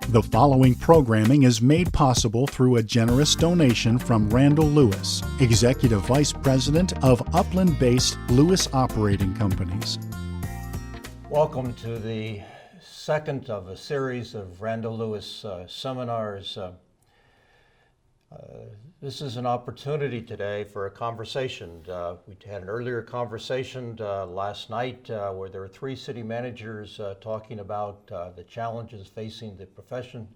The following programming is made possible through a generous donation from Randall Lewis, Executive Vice President of Upland-based Lewis Operating Companies. Welcome to the second of a series of Randall Lewis seminars. This is an opportunity today for a conversation. We had an earlier conversation last night where there were three city managers talking about the challenges facing the profession.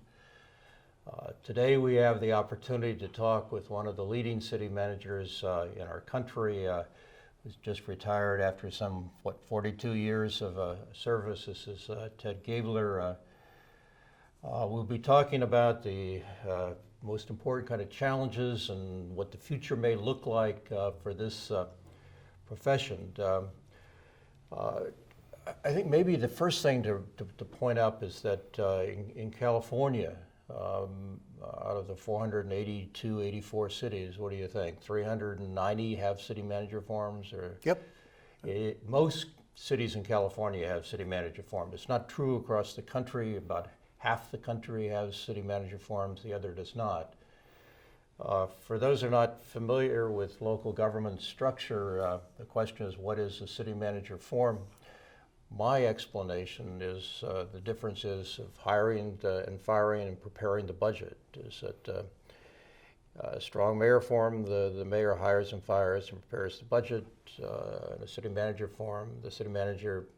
Today we have the opportunity to talk with one of the leading city managers in our country who's just retired after some, 42 years of service. This is Ted Gaebler. We'll be talking about the most important kind of challenges and what the future may look like for this profession. I think maybe the first thing to point out is that in California, out of the 482, 84 cities, what do you think? 390 have city manager forms? Or Yep. Most cities in California have city manager forms. It's not true across the country. About half the country has city manager forms, the other does not. For those who are not familiar with local government structure, the question is, what is a city manager form? My explanation is the difference is of hiring and firing and preparing the budget. Is that a strong mayor form, the mayor hires and fires and prepares the budget. In a city manager form, the city manager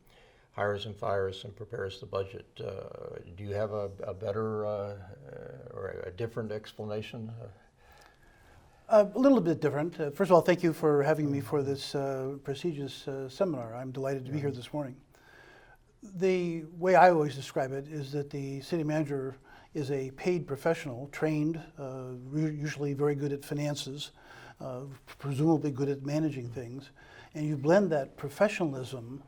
hires and fires and prepares the budget. Do you have a better or a different explanation? A little bit different. First of all, thank you for having me for this prestigious seminar. I'm delighted to be here this morning. The way I always describe it is that the city manager is a paid professional, trained, usually very good at finances, presumably good at managing things, and you blend that professionalism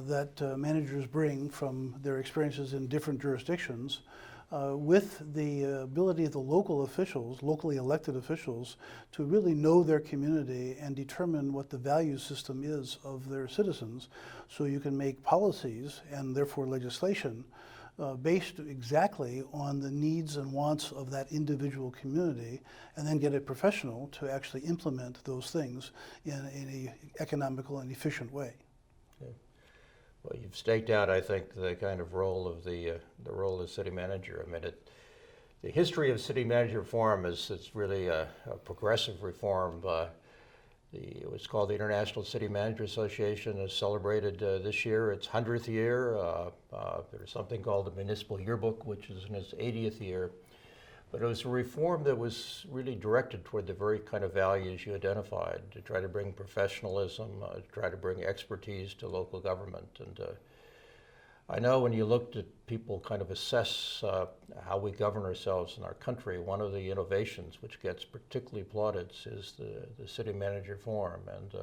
that managers bring from their experiences in different jurisdictions with the ability of the local officials, locally elected officials, to really know their community and determine what the value system is of their citizens, so you can make policies and therefore legislation based exactly on the needs and wants of that individual community, and then get a professional to actually implement those things in an economical and efficient way. Okay. Well, you've staked out, I think, the kind of role of the role of city manager. I mean, the history of city manager reform it's really a progressive reform. What's called the International City Manager Association has celebrated this year its 100th year. There's something called the Municipal Yearbook, which is in its 80th year. But it was a reform that was really directed toward the very kind of values you identified, to try to bring professionalism, to try to bring expertise to local government. And I know when you looked at people kind of assess how we govern ourselves in our country, one of the innovations which gets particularly applauded is the city manager form. And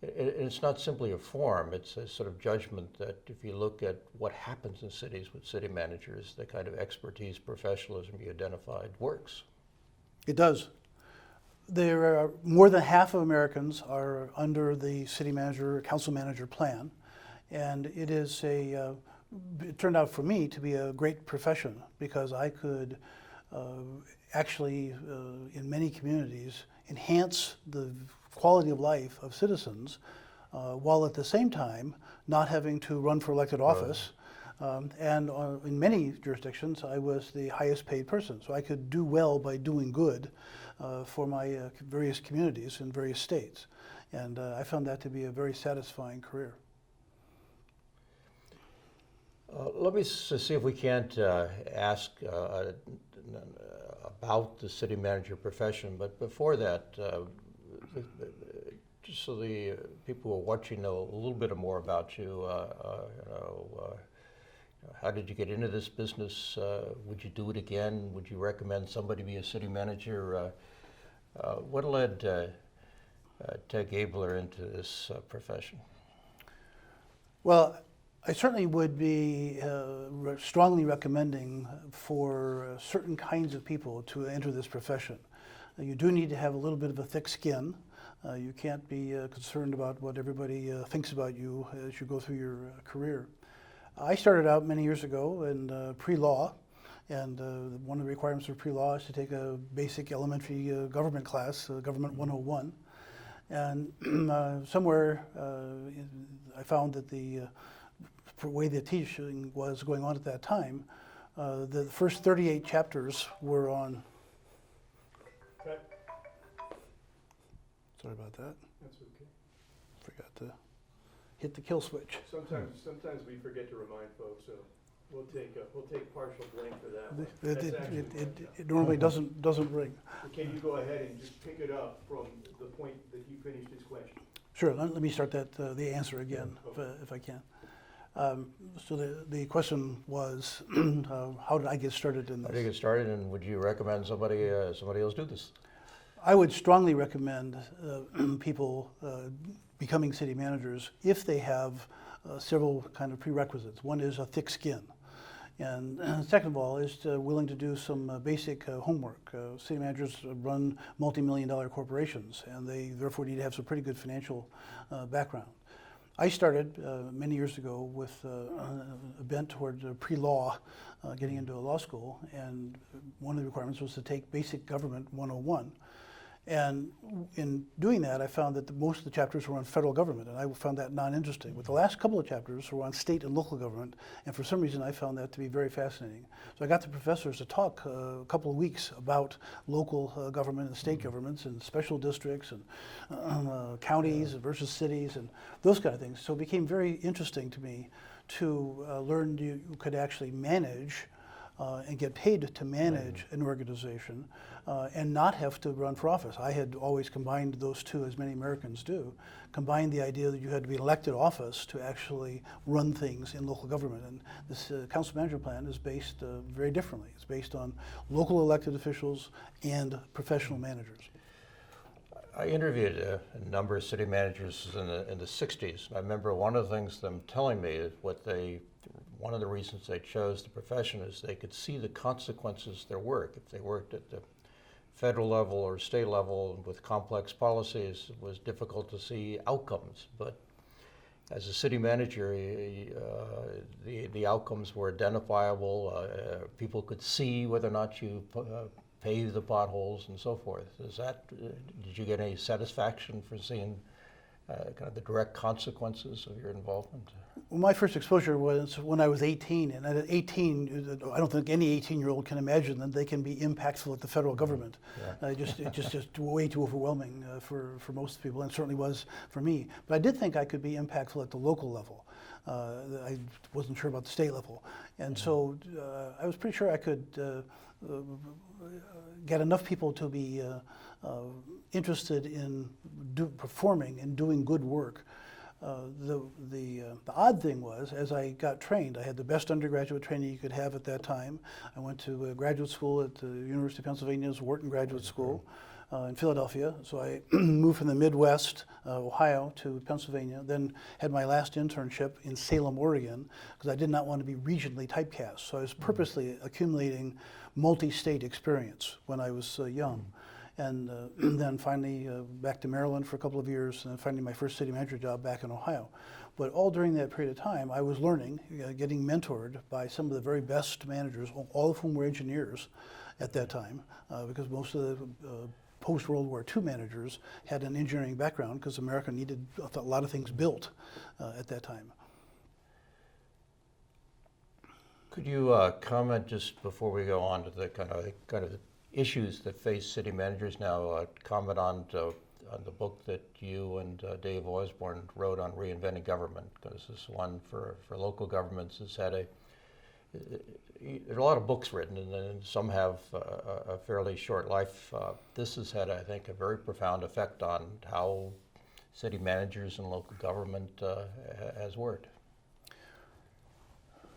it's not simply a form, it's a sort of judgment that if you look at what happens in cities with city managers, the kind of expertise, professionalism you identified works. It does. There are more than half of Americans are under the city manager, council manager plan, and it is it turned out for me to be a great profession, because I could actually, in many communities, enhance the quality of life of citizens while at the same time not having to run for elected office. And in many jurisdictions, I was the highest paid person, so I could do well by doing good for my various communities in various states. And I found that to be a very satisfying career. Let me see if we can't ask about the city manager profession, but before that, just so the people who are watching know a little bit more about you, how did you get into this business? Would you do it again? Would you recommend somebody be a city manager? What led Ted Gaebler into this profession? Well, I certainly would be strongly recommending for certain kinds of people to enter this profession. You do need to have a little bit of a thick skin. You can't be concerned about what everybody thinks about you as you go through your career. I started out many years ago in pre-law, And one of the requirements for pre-law is to take a basic elementary government class, Government 101. And somewhere I found that the way the teaching was going on at that time, the first 38 chapters were on. Okay. Sorry about that. That's okay. Forgot to hit the kill switch. Sometimes we forget to remind folks, so we'll take partial blame for that one. It normally doesn't ring. Can you go ahead and just pick it up from the point that he finished his question? Sure. Let me start the answer again, if I can. So the question was, how did I get started in this? How did you get started, and would you recommend somebody else do this? I would strongly recommend people becoming city managers if they have several kind of prerequisites. One is a thick skin. And second of all, is willing to do some basic homework. City managers run multi-million-dollar corporations, and they therefore need to have some pretty good financial background. I started many years ago with a bent toward pre-law, getting into a law school, and one of the requirements was to take Basic Government 101. And in doing that, I found that most of the chapters were on federal government, and I found that non-interesting. But the last couple of chapters were on state and local government, and for some reason I found that to be very fascinating. So I got the professors to talk a couple of weeks about local government and state governments and special districts and counties versus cities and those kind of things. So it became very interesting to me to learn you could actually manage and get paid to manage an organization and not have to run for office. I had always combined those two, as many Americans do, combined the idea that you had to be elected office to actually run things in local government. And this council management plan is based very differently. It's based on local elected officials and professional managers. I interviewed a number of city managers in the 60s. I remember one of the things them telling me is one of the reasons they chose the profession is they could see the consequences of their work. If they worked at the federal level or state level with complex policies, it was difficult to see outcomes. But as a city manager, the outcomes were identifiable. People could see whether or not you pave the potholes and so forth. Did you get any satisfaction for seeing kind of the direct consequences of your involvement? Well, my first exposure was when I was 18, and at 18, I don't think any 18-year-old can imagine that they can be impactful at the federal government. Yeah. It's just way too overwhelming for most people, and it certainly was for me. But I did think I could be impactful at the local level. I wasn't sure about the state level. And so I was pretty sure I could get enough people to be interested in performing and doing good work. The odd thing was, as I got trained, I had the best undergraduate training you could have at that time. I went to graduate school at the University of Pennsylvania's Wharton Graduate School in Philadelphia. So I moved from the Midwest, Ohio, to Pennsylvania, then had my last internship in Salem, Oregon, because I did not want to be regionally typecast. So I was purposely accumulating multi-state experience when I was young. And then finally back to Maryland for a couple of years, and then finally my first city manager job back in Ohio. But all during that period of time, I was learning, getting mentored by some of the very best managers, all of whom were engineers at that time, because most of the post-World War II managers had an engineering background because America needed a lot of things built at that time. Could you comment just before we go on to the kind of issues that face city managers now? Comment on the book that you and Dave Osborne wrote on reinventing government, because this one for local governments has had there are a lot of books written, and then some have a fairly short life. This has had, I think, a very profound effect on how city managers and local government has worked.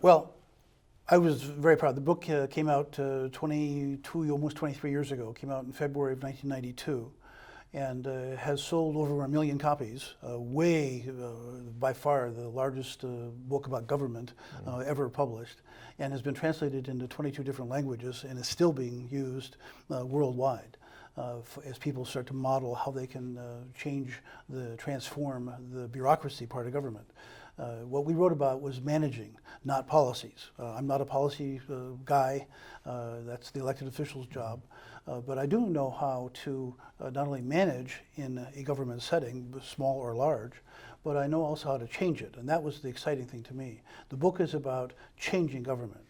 Well, I was very proud. The book came out almost 23 years ago. It came out in February of 1992, and has sold over 1 million copies. By far the largest book about government ever published, and has been translated into 22 different languages, and is still being used worldwide as people start to model how they can transform the bureaucracy part of government. What we wrote about was managing, not policies. I'm not a policy guy. That's the elected official's job. But I do know how to not only manage in a government setting, small or large, but I know also how to change it. And that was the exciting thing to me. The book is about changing government.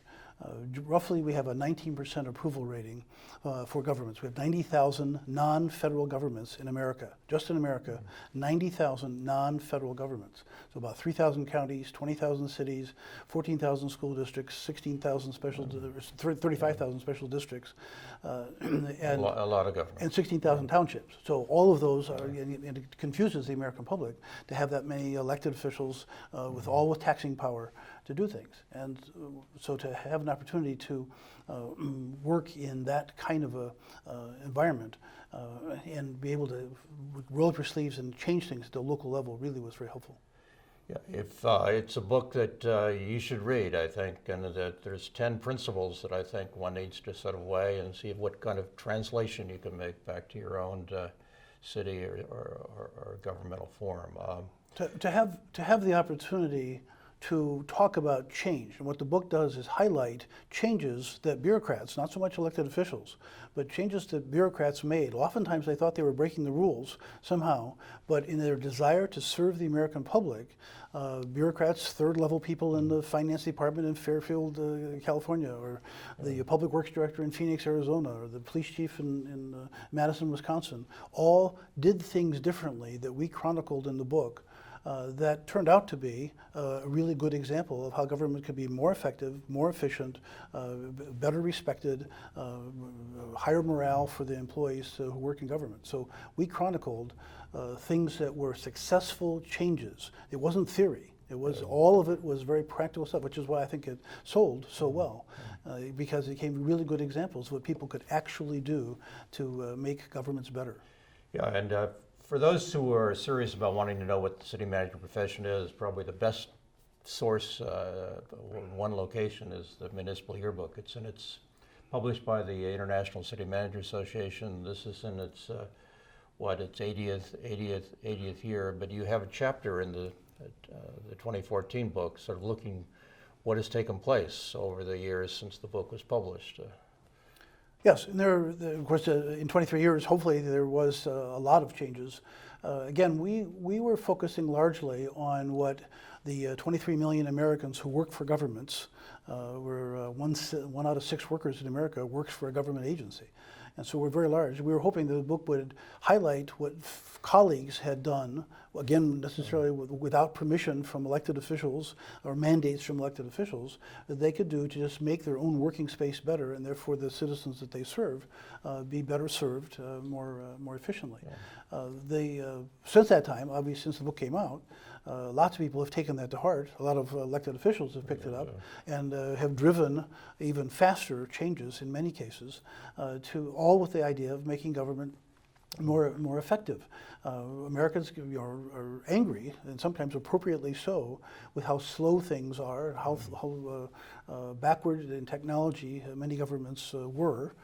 Roughly, we have a 19% approval rating for governments. We have 90,000 non-federal governments in America. Just in America, 90,000 non-federal governments. So about 3,000 counties, 20,000 cities, 14,000 school districts, 16,000 special, 35,000 special districts, and a lot of government. And 16,000 townships. So all of those are, and it confuses the American public to have that many elected officials with taxing power to do things. And so to have an opportunity to work in that kind of a environment and be able to roll up your sleeves and change things at the local level really was very helpful. Yeah, if it's a book that you should read, I think, and that there's 10 principles that I think one needs to sort of weigh and see what kind of translation you can make back to your own city or governmental form. To have the opportunity to talk about change. And what the book does is highlight changes that bureaucrats, not so much elected officials, but changes that bureaucrats made. Oftentimes they thought they were breaking the rules somehow, but in their desire to serve the American public, bureaucrats, third-level people in the finance department in Fairfield, California, or the public works director in Phoenix, Arizona, or the police chief in Madison, Wisconsin, all did things differently that we chronicled in the book. That turned out to be a really good example of how government could be more effective, more efficient, better respected, higher morale for the employees who work in government. So we chronicled things that were successful changes. It wasn't theory. It was all of it was very practical stuff, which is why I think it sold so well, because it became really good examples of what people could actually do to make governments better. Yeah, and for those who are serious about wanting to know what the city manager profession is, probably the best source, one location, is the Municipal Yearbook. It's published by the International City Manager Association. This is in its its 80th year. But you have a chapter in the 2014 book, sort of looking what has taken place over the years since the book was published. Yes, and of course, in 23 years, hopefully there was a lot of changes. Again, we were focusing largely on what the 23 million Americans who work for governments, where one out of 6 workers in America works for a government agency. And so we're very large. We were hoping that the book would highlight what colleagues had done, again, necessarily without permission from elected officials or mandates from elected officials, that they could do to just make their own working space better, and therefore the citizens that they serve be better served more efficiently. Yeah. Since that time, obviously since the book came out, lots of people have taken that to heart. A lot of elected officials have picked it up and have driven even faster changes in many cases, to all with the idea of making government more effective. Americans are angry, and sometimes appropriately so, with how slow things are, how backward in technology many governments were.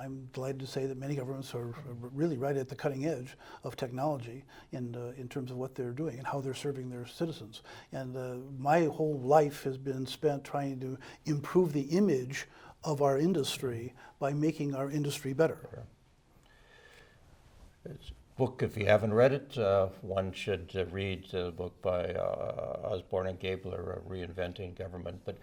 I'm delighted to say that many governments are really right at the cutting edge of technology in terms of what they're doing and how they're serving their citizens. And my whole life has been spent trying to improve the image of our industry by making our industry better. It's a book, if you haven't read it, one should read the book by Osborne and Gaebler, Reinventing Government. But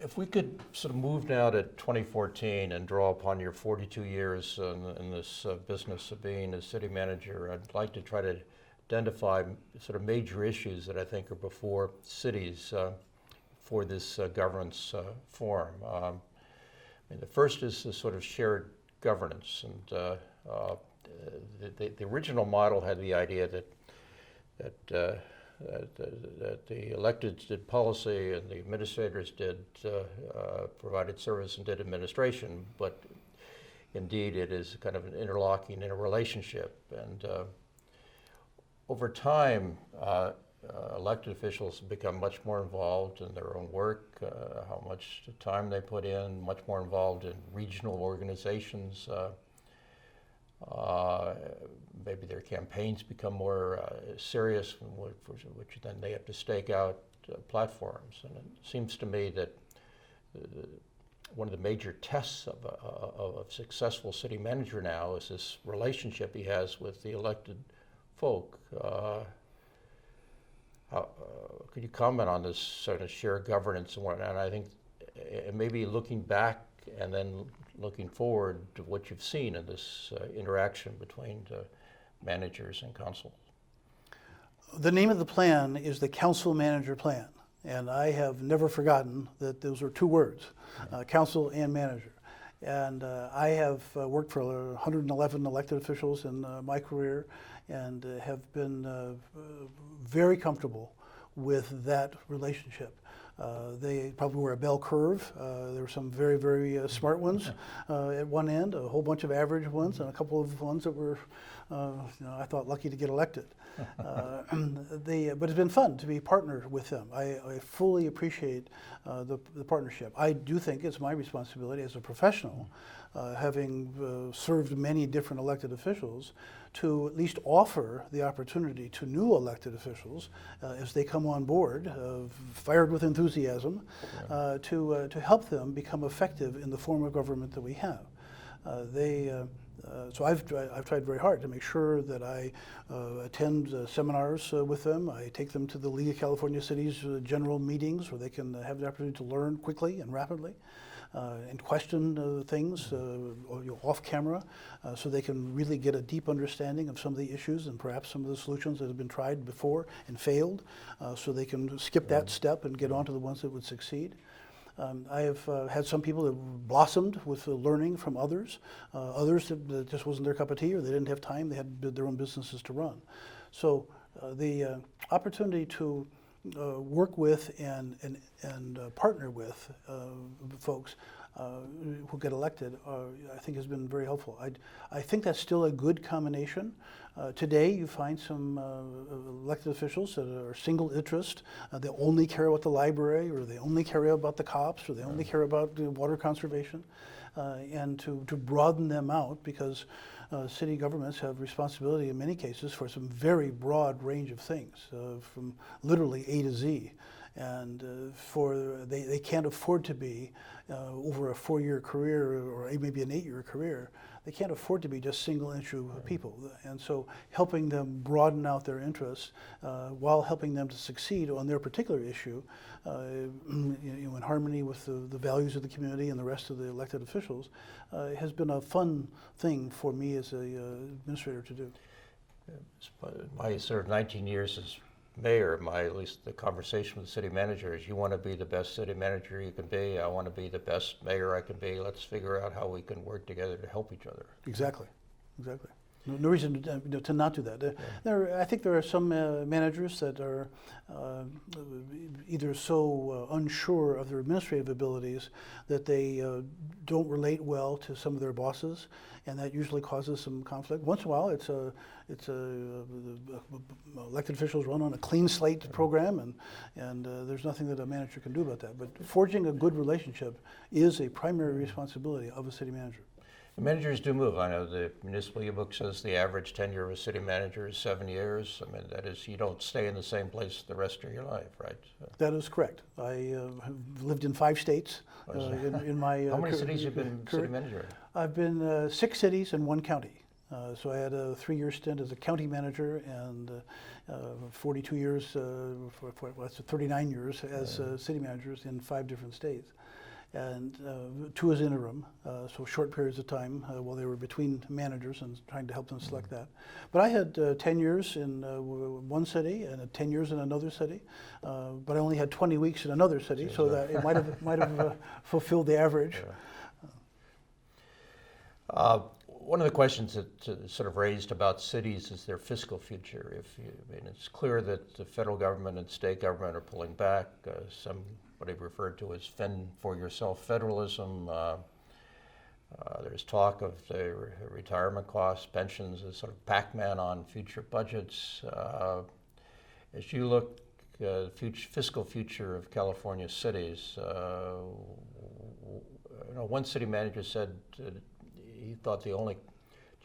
if we could sort of move now to 2014 and draw upon your 42 years in this business of being a city manager, I'd like to try to identify sort of major issues that I think are before cities for this governance form. The first is the sort of shared governance, and the original model had the idea that the electeds did policy and the administrators provided service and did administration, but indeed it is kind of an interlocking interrelationship. And over time, elected officials have become much more involved in their own work, how much time they put in, much more involved in regional organizations. Maybe their campaigns become more serious, which then they have to stake out platforms. And it seems to me that one of the major tests of a successful city manager now is this relationship he has with the elected folk. Could you comment on this sort of shared governance and whatnot? And I think maybe looking back and then looking forward to what you've seen in this interaction between managers and council. The name of the plan is the Council Manager Plan, and I have never forgotten that those are two words, council and manager. And I have worked for 111 elected officials in my career and have been very comfortable with that relationship. They probably were a bell curve. There were some very, very smart ones at one end, a whole bunch of average ones, and a couple of ones that were, I thought, lucky to get elected. But it's been fun to be partnered with them. I fully appreciate the partnership. I do think it's my responsibility as a professional, having served many different elected officials, to at least offer the opportunity to new elected officials as they come on board, fired with enthusiasm, to help them become effective in the form of government that we have. So I've tried very hard to make sure that I attend seminars with them. I take them to the League of California Cities general meetings where they can have the opportunity to learn quickly and rapidly. And question things off camera so they can really get a deep understanding of some of the issues and perhaps some of the solutions that have been tried before and failed, so they can skip that step and get on to the ones that would succeed. I have had some people that blossomed with learning from others, others that just wasn't their cup of tea or they didn't have time, they had their own businesses to run. So the opportunity to work with and partner with folks who get elected, I think has been very helpful. I think that's still a good combination. Today you find some elected officials that are single interest. They only care about the library, or they only care about the cops, or they only care about water conservation. And to broaden them out, because city governments have responsibility in many cases for some very broad range of things, from literally A to Z. And they can't afford to be, over a 4-year career or maybe an 8-year career, they can't afford to be just single issue people. And so helping them broaden out their interests while helping them to succeed on their particular issue, in harmony with the values of the community and the rest of the elected officials, has been a fun thing for me as an administrator to do. My sort of 19 years as mayor, at least the conversation with the city manager is, you want to be the best city manager you can be, I want to be the best mayor I can be, let's figure out how we can work together to help each other. Exactly. No reason to not do that. I think there are some managers that are either so unsure of their administrative abilities that they don't relate well to some of their bosses, and that usually causes some conflict. Once in a while, elected officials run on a clean slate program, and there's nothing that a manager can do about that. But forging a good relationship is a primary responsibility of a city manager. The managers do move. I know the municipal yearbook says the average tenure of a city manager is 7 years. I mean, that is, you don't stay in the same place the rest of your life, right? That is correct. I have lived in 5 states in my How many cities have you been city manager? I've been 6 cities and 1 county. So I had a 3-year stint as a county manager and 42 years, 39 years as city managers in 5 different states. And 2 as interim, so short periods of time while they were between managers and trying to help them select that. But I had 10 years in one city and 10 years in another city, but I only had 20 weeks in another city, so that it might have fulfilled the average. One of the questions that sort of raised about cities is their fiscal future. It's clear that the federal government and state government are pulling back. Somebody referred to as fend for yourself federalism. There's talk of the retirement costs, pensions, as sort of Pac-Man on future budgets. As you look at the fiscal future of California cities, one city manager said he thought the only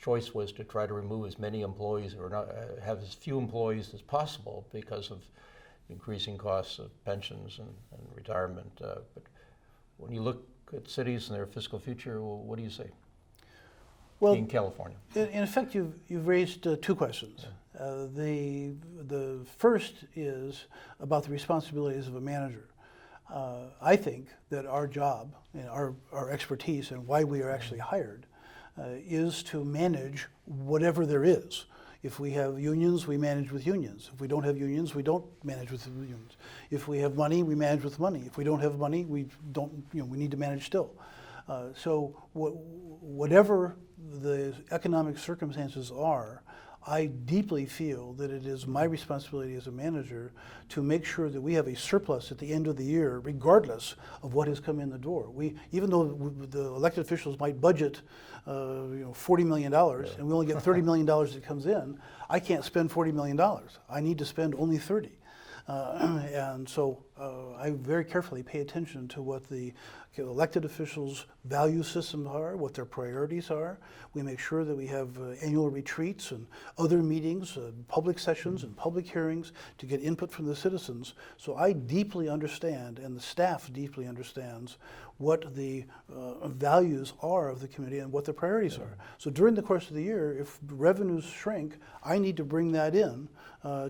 choice was to try to remove as many employees or not have as few employees as possible because of increasing costs of pensions and retirement. But when you look at cities and their fiscal future, well, what do you say? Well, in California, in effect, you've raised two questions. The first is about the responsibilities of a manager. I think that our job and our expertise and why we are actually hired is to manage whatever there is. If we have unions, we manage with unions. If we don't have unions, we don't manage with unions. If we have money, we manage with money. If we don't have money, we don't. We need to manage still. So whatever the economic circumstances are, I deeply feel that it is my responsibility as a manager to make sure that we have a surplus at the end of the year, regardless of what has come in the door. Even though the elected officials might budget $40 million, and we only get $30 million that comes in, I can't spend $40 million. I need to spend only 30. And so I very carefully pay attention to what the elected officials' value systems are, what their priorities are. We make sure that we have annual retreats and other meetings, public sessions and public hearings to get input from the citizens. So I deeply understand, and the staff deeply understands, what the values are of the community and what the priorities are. So during the course of the year, if revenues shrink, I need to bring that in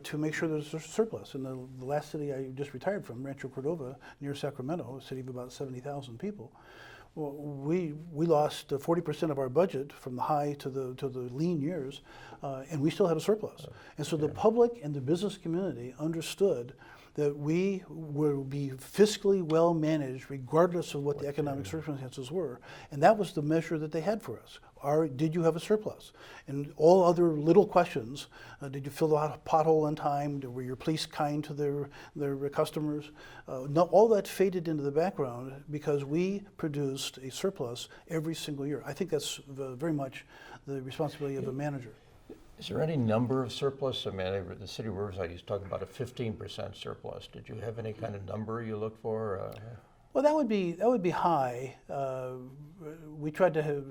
to make sure there's a surplus. In the last city I just retired from, Rancho Cordova, near Sacramento, a city of about 70,000 people, well, we lost 40% of our budget from the high to the lean years, and we still had a surplus. And so the public and the business community understood that we will be fiscally well managed regardless of what the economic circumstances were. And that was the measure that they had for us. Did you have a surplus? And all other little questions, did you fill the pothole on time? Were your police kind to their customers? No, all that faded into the background because we produced a surplus every single year. I think that's very much the responsibility of a manager. Is there any number of surplus? I mean, the city of Riverside, he's talking about a 15% surplus. Did you have any kind of number you look for? Well, that would be high. We tried to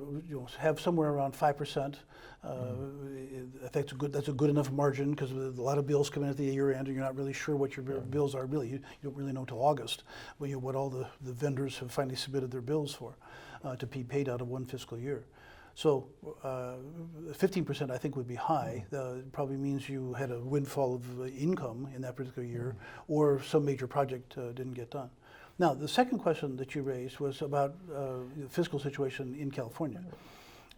have somewhere around 5%. I think that's a good enough margin because a lot of bills come in at the year end, and you're not really sure what your bills are. Really, you don't really know until August what all the vendors have finally submitted their bills for to be paid out of one fiscal year. So 15% I think would be high. It probably means you had a windfall of income in that particular year, or some major project didn't get done. Now, the second question that you raised was about the fiscal situation in California.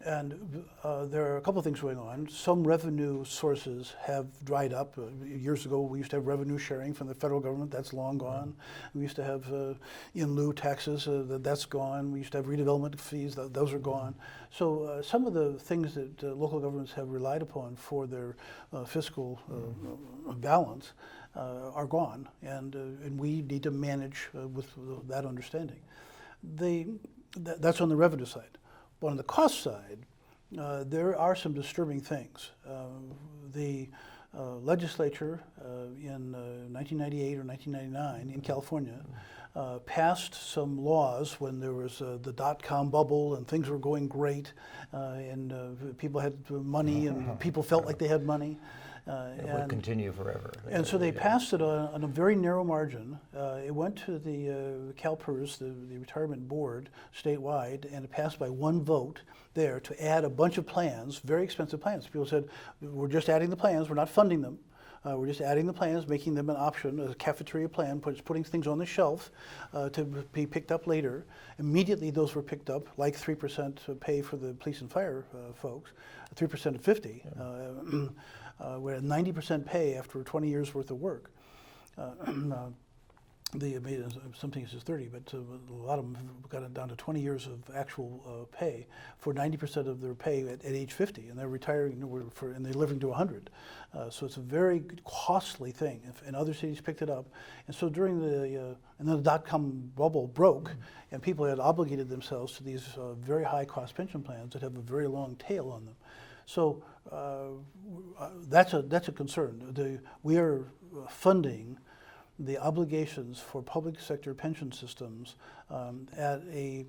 And there are a couple of things going on. Some revenue sources have dried up. Years ago, we used to have revenue sharing from the federal government. That's long gone. We used to have in lieu taxes. That's gone. We used to have redevelopment fees. Those are gone. So some of the things that local governments have relied upon for their fiscal balance are gone, and we need to manage with that understanding. That's on the revenue side. But on the cost side, there are some disturbing things. The legislature in 1998 or 1999 in California passed some laws when there was the dot-com bubble and things were going great, and people had money and people felt like they had money. It would continue forever. And so they passed it on a very narrow margin. It went to the CalPERS, the retirement board, statewide, and it passed by one vote there to add a bunch of plans, very expensive plans. People said, we're just adding the plans, we're not funding them. We're just adding the plans, making them an option, a cafeteria plan, putting things on the shelf to be picked up later. Immediately those were picked up, like 3% pay for the police and fire folks, 3% of 50. We're at 90% pay after 20 years worth of work. Some things is 30, but a lot of them have got it down to 20 years of actual pay for 90% of their pay at age 50, and they're retiring and they're living to 100. So it's a very costly thing, and other cities picked it up. And so during and then the dot-com bubble broke, and people had obligated themselves to these very high-cost pension plans that have a very long tail on them. So that's a concern. We are funding the obligations for public sector pension systems at a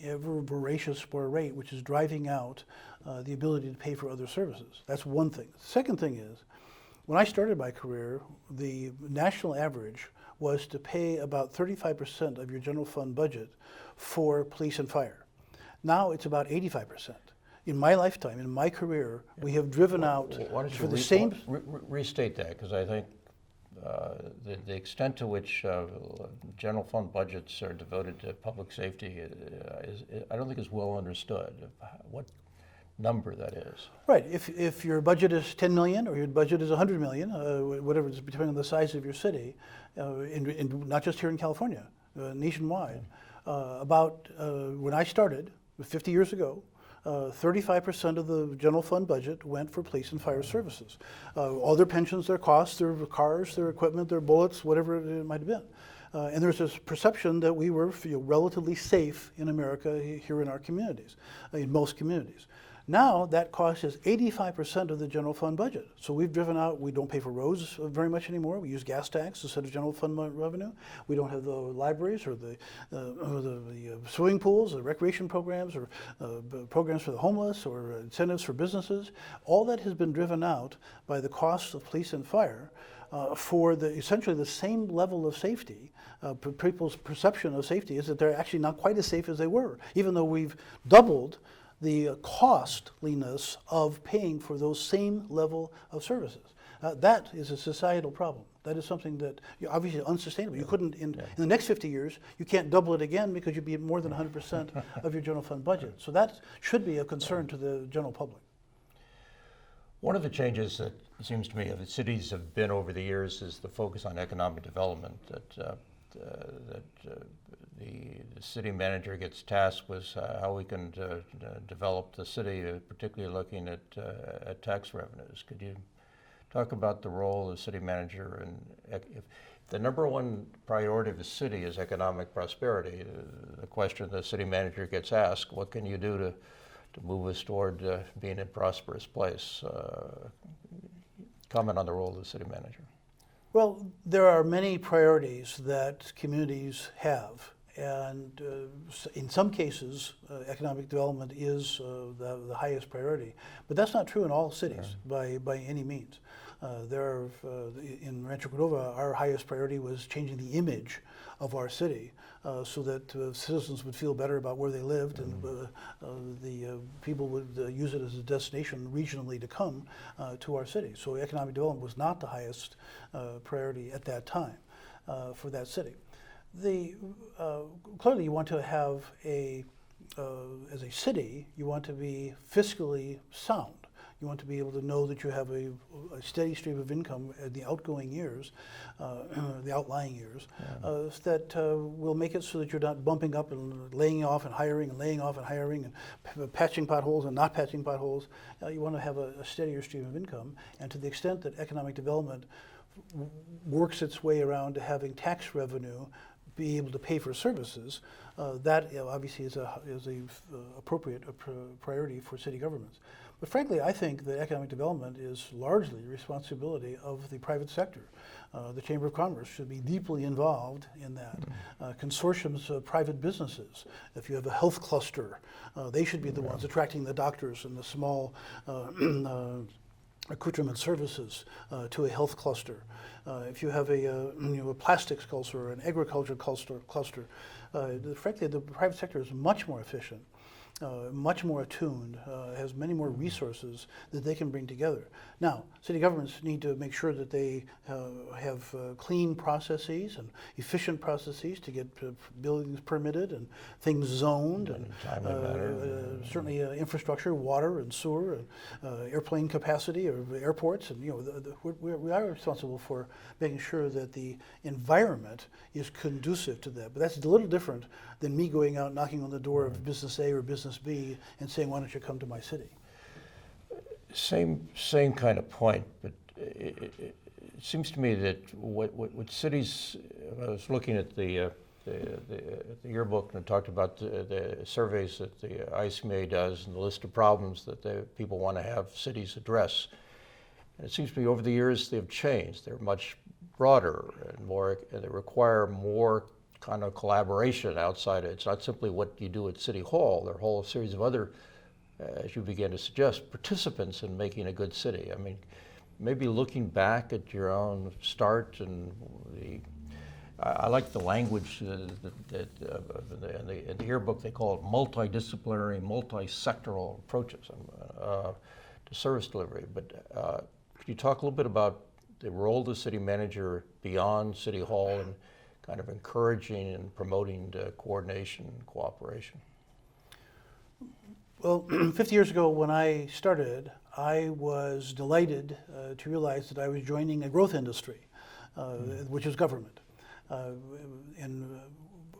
ever voracious for a rate, which is driving out the ability to pay for other services. That's one thing. The second thing is, when I started my career, the national average was to pay about 35% of your general fund budget for police and fire. Now it's about 85%. In my lifetime, in my career, we have driven out Why don't for you the same. restate that, because I think the extent to which general fund budgets are devoted to public safety I don't think is well understood. What number that is? Right. If your budget is 10 million or your budget is 100 million, whatever it is, depending on the size of your city, not just here in California, nationwide. When I started 50 years ago, 35% of the general fund budget went for police and fire services. All their pensions, their costs, their cars, their equipment, their bullets, whatever it might have been. And there's this perception that we were relatively safe in America here in our communities, in most communities. Now that cost is 85% of the general fund budget. So we've driven out, we don't pay for roads very much anymore. We use gas tax instead of general fund revenue. We don't have the libraries or the swimming pools, the recreation programs, or programs for the homeless, or incentives for businesses. All that has been driven out by the cost of police and fire for essentially the same level of safety. People's perception of safety is that they're actually not quite as safe as they were, even though we've doubled the costliness of paying for those same level of services. That is a societal problem. That is something that obviously unsustainable. You couldn't, in the next 50 years, you can't double it again because you'd be at more than 100% of your general fund budget. So that should be a concern to the general public. One of the changes that it seems to me that cities have been over the years is the focus on economic development, that the city manager gets tasked with how we can develop the city, particularly looking at tax revenues. Could you talk about the role of the city manager, and if the number one priority of the city is economic prosperity, the question the city manager gets asked, what can you do to move us toward being a prosperous place? Comment on the role of the city manager. Well, there are many priorities that communities have, and in some cases, economic development is the highest priority. But that's not true in all cities by any means. In Rancho Cordova, our highest priority was changing the image of our city so that citizens would feel better about where they lived, and the people would use it as a destination regionally to come to our city. So economic development was not the highest priority at that time for that city. Clearly you want to have as a city, you want to be fiscally sound. You want to be able to know that you have a steady stream of income in the outgoing years, the outlying years, that will make it so that you're not bumping up and laying off and hiring and laying off and hiring and patching potholes and not patching potholes. You want to have a steadier stream of income, and to the extent that economic development works its way around to having tax revenue be able to pay for services, that obviously is a appropriate priority for city governments. But frankly, I think that economic development is largely the responsibility of the private sector. The Chamber of Commerce should be deeply involved in that. Consortiums of private businesses, if you have a health cluster, they should be the ones attracting the doctors and the small accoutrement services to a health cluster. If you have a plastics cluster or an agriculture cluster, frankly, the private sector is much more efficient, much more attuned, has many more resources that they can bring together. Now, city governments need to make sure that they have clean processes and efficient processes to get buildings permitted and things zoned, and certainly infrastructure, water and sewer, and airplane capacity or airports, and we are responsible for making sure that the environment is conducive to that. But that's a little different than me going out knocking on the door of business A or business B and saying, why don't you come to my city? Same kind of point, but it seems to me that what cities, I was looking at the yearbook and it talked about the surveys that the ICMA does and the list of problems that the people want to have cities address. And it seems to me over the years they've changed. They're much broader and more, they require more kind of collaboration outside. It's not simply what you do at City Hall. There are a whole series of other, as you began to suggest, participants in making a good city. I mean, maybe looking back at your own start and I like the language that in the yearbook they call it multidisciplinary, multi-sectoral approaches to service delivery. But could you talk a little bit about the role of the city manager beyond City Hall and kind of encouraging and promoting coordination and cooperation? Well, 50 years ago when I started, I was delighted to realize that I was joining a growth industry, which is government.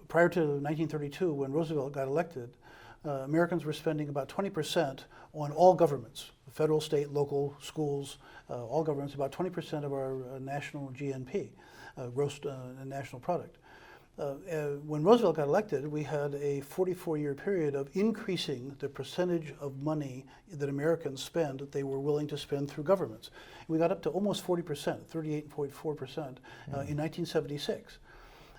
Prior to 1932, when Roosevelt got elected, Americans were spending about 20% on all governments, federal, state, local, schools, all governments, about 20% of our national GNP, gross national product. When Roosevelt got elected, we had a 44-year period of increasing the percentage of money that Americans spend that they were willing to spend through governments. We got up to almost 40%, 38.4% in 1976.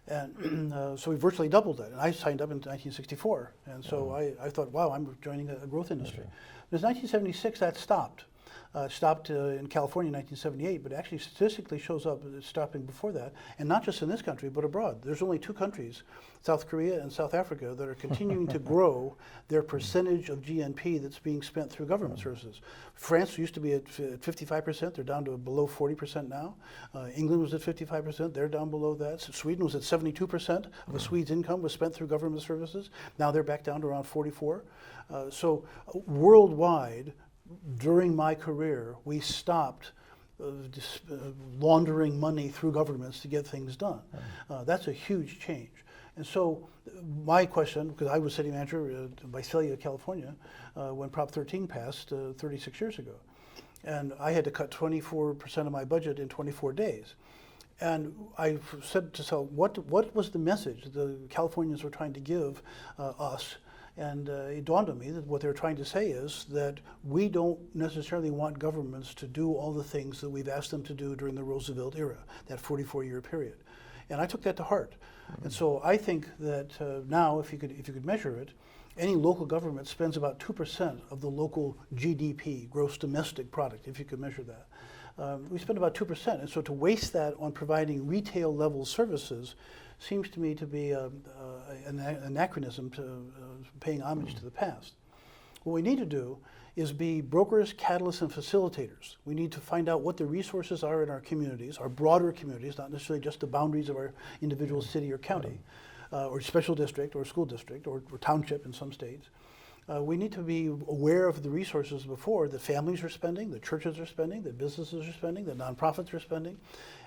And so we virtually doubled that. And I signed up in 1964. And so I thought, wow, I'm joining a growth industry. But in 1976, that stopped. Stopped in California in 1978, but actually statistically shows up stopping before that, and not just in this country, but abroad. There's only two countries, South Korea and South Africa, that are continuing to grow their percentage of GNP that's being spent through government services. France used to be at 55%, they're down to below 40% now. England was at 55%, they're down below that. So Sweden was at 72% of a Swede's income was spent through government services. Now they're back down to around 44. So worldwide, during my career, we stopped laundering money through governments to get things done. That's a huge change. And so my question, because I was city manager in Visalia, California, when Prop 13 passed 36 years ago. And I had to cut 24% of my budget in 24 days. And I said to myself, what was the message the Californians were trying to give us? And it dawned on me that what they're trying to say is that we don't necessarily want governments to do all the things that we've asked them to do during the Roosevelt era, that 44-year period. And I took that to heart. And so I think that now, if you could measure it, any local government spends about 2% of the local GDP, gross domestic product, if you could measure that. We spend about 2%. And so to waste that on providing retail level services seems to me to be an anachronism to paying homage to the past. What we need to do is be brokers, catalysts, and facilitators. We need to find out what the resources are in our communities, our broader communities, not necessarily just the boundaries of our individual city or county, or special district or school district or township in some states. We need to be aware of the resources before that families are spending, that churches are spending, that businesses are spending, that nonprofits are spending.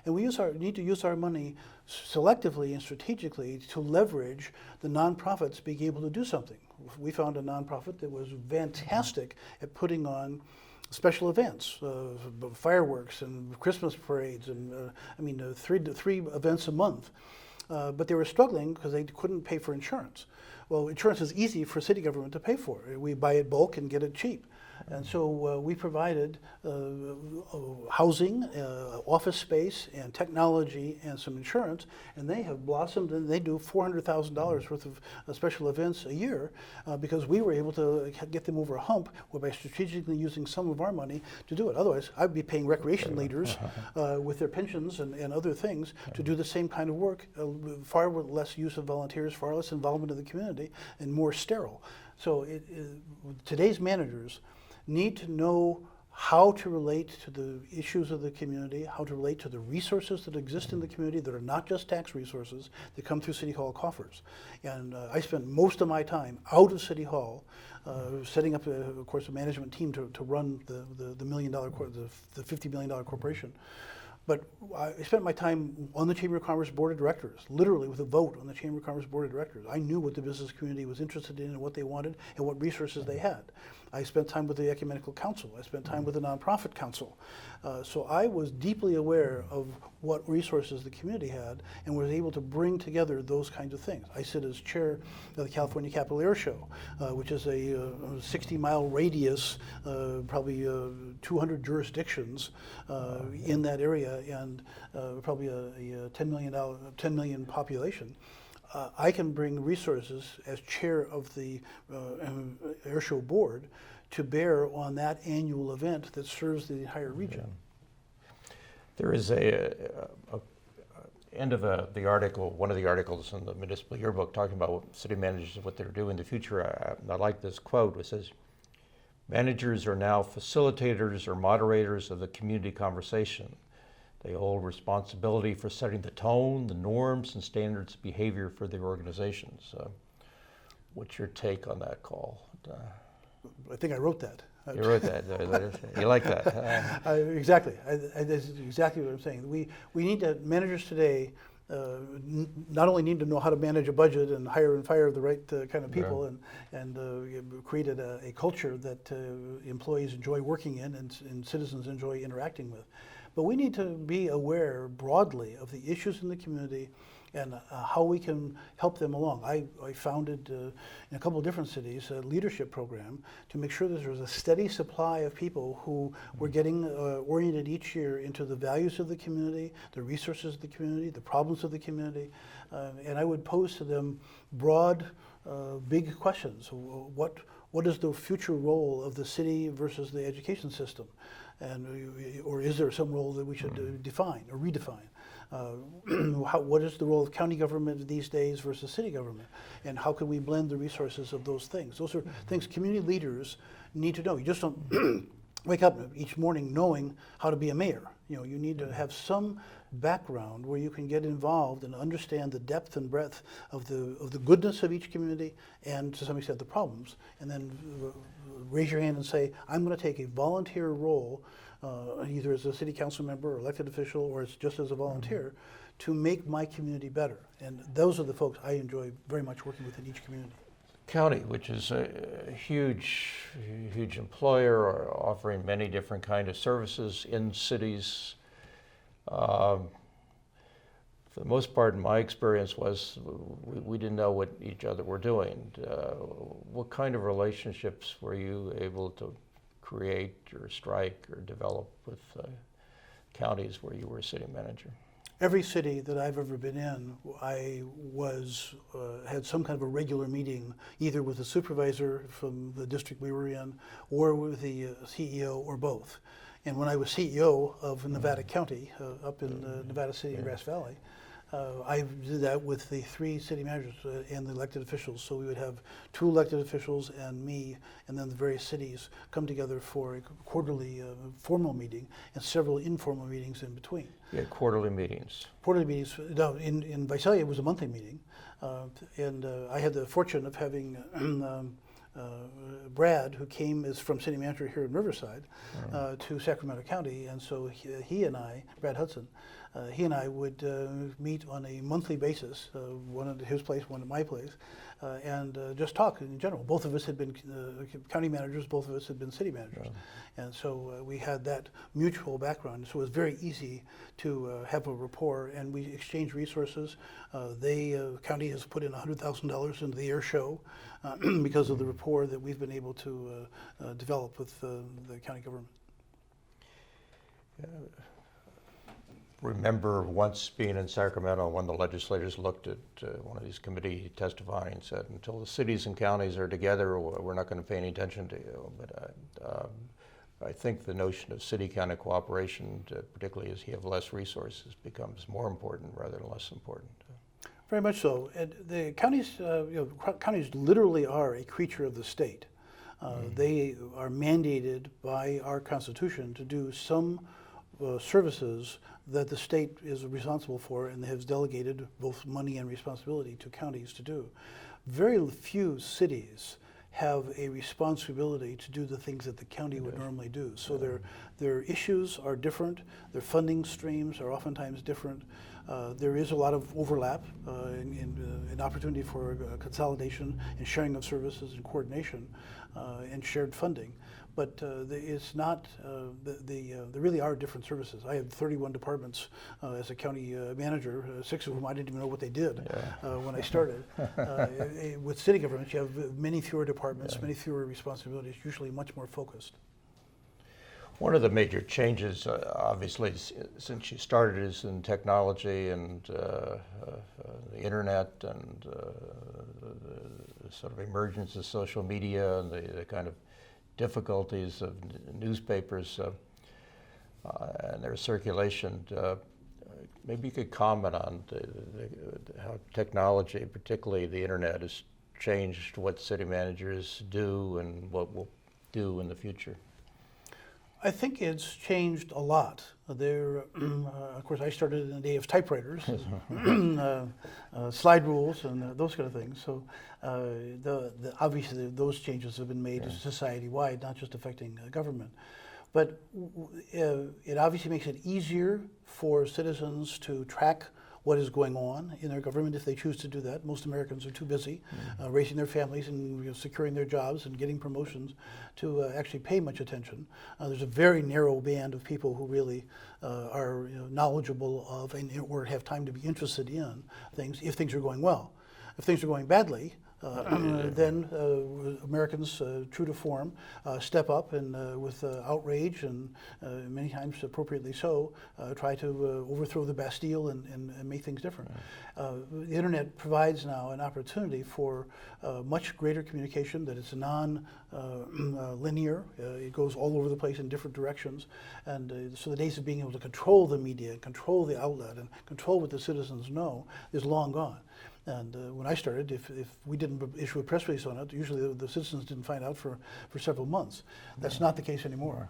And we need to use our money selectively and strategically to leverage the nonprofits being able to do something. We found a nonprofit that was fantastic at putting on special events, fireworks and Christmas parades, and three events a month. But they were struggling because they couldn't pay for insurance. Well, insurance is easy for city government to pay for. We buy it bulk and get it cheap. And so we provided housing, office space, and technology, and some insurance, and they have blossomed, and they do $400,000 worth of special events a year because we were able to get them over a hump by strategically using some of our money to do it. Otherwise, I'd be paying recreation leaders with their pensions and other things to do the same kind of work, far less use of volunteers, far less involvement of the community, and more sterile. So today's managers need to know how to relate to the issues of the community, how to relate to the resources that exist in the community that are not just tax resources that come through City Hall coffers. And I spent most of my time out of City Hall setting up, of course, a management team to run the $50 million corporation. But I spent my time on the Chamber of Commerce Board of Directors, literally with a vote on the Chamber of Commerce Board of Directors. I knew what the business community was interested in and what they wanted and what resources they had. I spent time with the Ecumenical Council. I spent time with the Nonprofit Council. So I was deeply aware of what resources the community had and was able to bring together those kinds of things. I sit as chair of the California Capital Air Show, which is a 60-mile radius, probably 200 jurisdictions in that area, and probably a 10 million population. I can bring resources as chair of the air show board to bear on that annual event that serves the entire region. There is a end of the article, one of the articles in the municipal yearbook talking about what city managers, what they're doing in the future. I like this quote. It says, "Managers are now facilitators or moderators of the community conversation. They hold responsibility for setting the tone, the norms, and standards of behavior for their organizations." What's your take on that call? I think I wrote that. You wrote that. You like that? Exactly. That's exactly what I'm saying. We need to, managers today not only need to know how to manage a budget and hire and fire the right kind of people, and created a culture that employees enjoy working in and citizens enjoy interacting with, but we need to be aware broadly of the issues in the community and how we can help them along. I founded in a couple of different cities a leadership program to make sure that there was a steady supply of people who were getting oriented each year into the values of the community, the resources of the community, the problems of the community, and I would pose to them broad, big questions. What is the future role of the city versus the education system? Or is there some role that we should define or redefine? What is the role of county government these days versus city government? And how can we blend the resources of those things? Those are things community leaders need to know. You just don't wake up each morning knowing how to be a mayor. You need to have some background where you can get involved and understand the depth and breadth of the goodness of each community and to some extent the problems, and then raise your hand and say, I'm going to take a volunteer role, either as a city council member or elected official or as just as a volunteer, to make my community better. And those are the folks I enjoy very much working with in each community. County, which is a huge employer, offering many different kind of services in cities. For the most part, in my experience was we didn't know what each other were doing. What kind of relationships were you able to create or strike or develop with counties where you were a city manager? Every city that I've ever been in, I had some kind of a regular meeting, either with the supervisor from the district we were in, or with the CEO, or both. And when I was CEO of Nevada County, up in Nevada City and Grass Valley, I did that with the 3 city managers and the elected officials. So we would have 2 elected officials and me, and then the various cities come together for a quarterly formal meeting and several informal meetings in between. You had quarterly meetings. Quarterly meetings. No, in Visalia it was a monthly meeting, and I had the fortune of having Brad, who came as from city manager here in Riverside, to Sacramento County, and so he and I, Brad Hudson, he and I would meet on a monthly basis, one at his place, one at my place, and just talk in general. Both of us had been county managers, both of us had been city managers. And so we had that mutual background, so it was very easy to have a rapport, and we exchanged resources. County has put in $100,000 into the air show because of the rapport that we've been able to develop with the county government. Remember once being in Sacramento when the legislators looked at one of these committee testifying and said, until the cities and counties are together, we're not going to pay any attention to you. But I think the notion of city-county cooperation, particularly as you have less resources, becomes more important rather than less important. Very much so. And the counties, counties literally are a creature of the state. They are mandated by our Constitution to do some services that the state is responsible for and has delegated both money and responsibility to counties to do. Very few cities have a responsibility to do the things that the county would normally do. So their issues are different, their funding streams are oftentimes different. There is a lot of overlap and opportunity for consolidation and sharing of services and coordination and shared funding. But it's not, there really are different services. I had 31 departments as a county manager, 6 of whom I didn't even know what they did when I started. With city government, you have many fewer departments, many fewer responsibilities, usually much more focused. One of the major changes, obviously, since you started, is in technology and the internet and the sort of emergence of social media and the kind of difficulties of newspapers and their circulation. Maybe you could comment on how technology, particularly the internet, has changed what city managers do and what will do in the future. I think it's changed a lot. Of course, I started in the day of typewriters, slide rules, and those kind of things. So, obviously, those changes have been made society-wide, not just affecting government. But it obviously makes it easier for citizens to track what is going on in their government if they choose to do that. Most Americans are too busy raising their families and securing their jobs and getting promotions to actually pay much attention. There's a very narrow band of people who really are knowledgeable of or have time to be interested in things if things are going well. If things are going badly, then Americans, true to form, step up and with outrage and many times appropriately so, try to overthrow the Bastille and make things different. The internet provides now an opportunity for much greater communication that is non-linear. It goes all over the place in different directions. And so the days of being able to control the media, control the outlet, and control what the citizens know is long gone. And when I started, if we didn't issue a press release on it, usually the citizens didn't find out for several months. That's not the case anymore.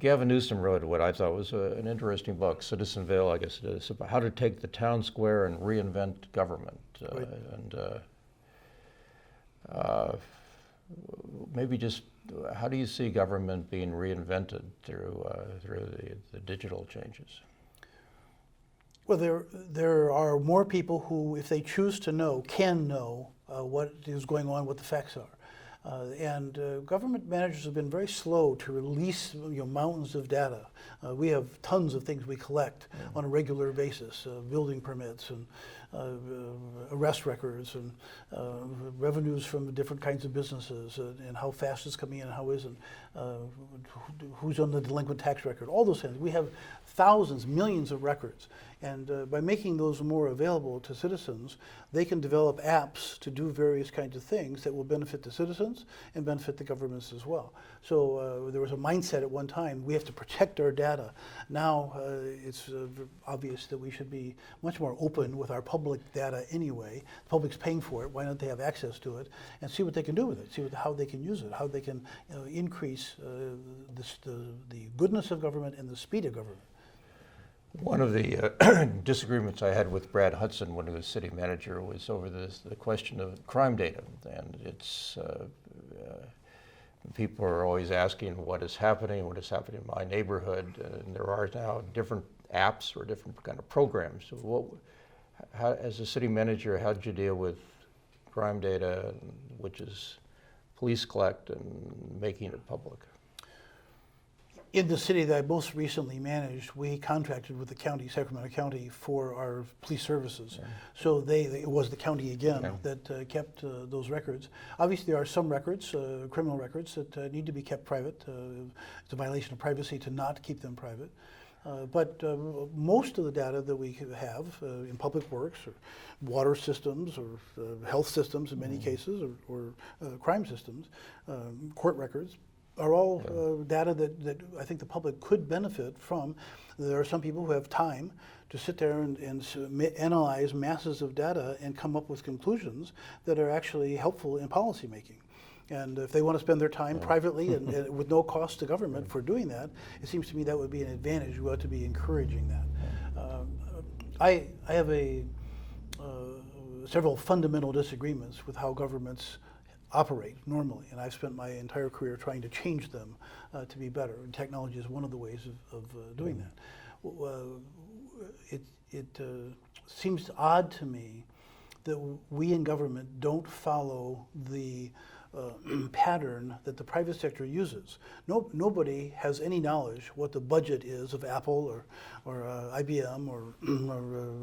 Gavin Newsom wrote what I thought was an interesting book, Citizenville, I guess it is, about how to take the town square and reinvent government. Right. And maybe just how do you see government being reinvented through the digital changes? Well, there are more people who, if they choose to know, can know what is going on, what the facts are. And government managers have been very slow to release mountains of data. We have tons of things we collect on a regular basis, building permits and arrest records and revenues from different kinds of businesses and how fast it's coming in and how isn't, who's on the delinquent tax record, all those things. We have thousands, millions of records. And by making those more available to citizens, they can develop apps to do various kinds of things that will benefit the citizens and benefit the governments as well. So there was a mindset at one time, we have to protect our data. Now it's obvious that we should be much more open with our public data anyway. The public's paying for it, why don't they have access to it? And see what they can do with it, see how they can use it, how they can increase the goodness of government and the speed of government. One of the disagreements I had with Brad Hudson when he was city manager was over the question of crime data. And it's, people are always asking what is happening in my neighborhood. And there are now different apps or different kind of programs. So as a city manager, how did you deal with crime data, which is police collect, and making it public? In the city that I most recently managed, we contracted with the county, Sacramento County, for our police services. Yeah. So it was the county again that kept those records. Obviously, there are some records, criminal records, that need to be kept private. It's a violation of privacy to not keep them private. But most of the data that we have in public works, or water systems, or health systems in many cases, or crime systems, court records, are all data that I think the public could benefit from. There are some people who have time to sit there and analyze masses of data and come up with conclusions that are actually helpful in policy making. And if they want to spend their time privately and with no cost to government for doing that, it seems to me that would be an advantage. We ought to be encouraging that. I have several fundamental disagreements with how governments operate normally, and I've spent my entire career trying to change them to be better. And technology is one of the ways of doing that. It seems odd to me that we in government don't follow the pattern that the private sector uses. Nobody has any knowledge what the budget is of Apple or IBM or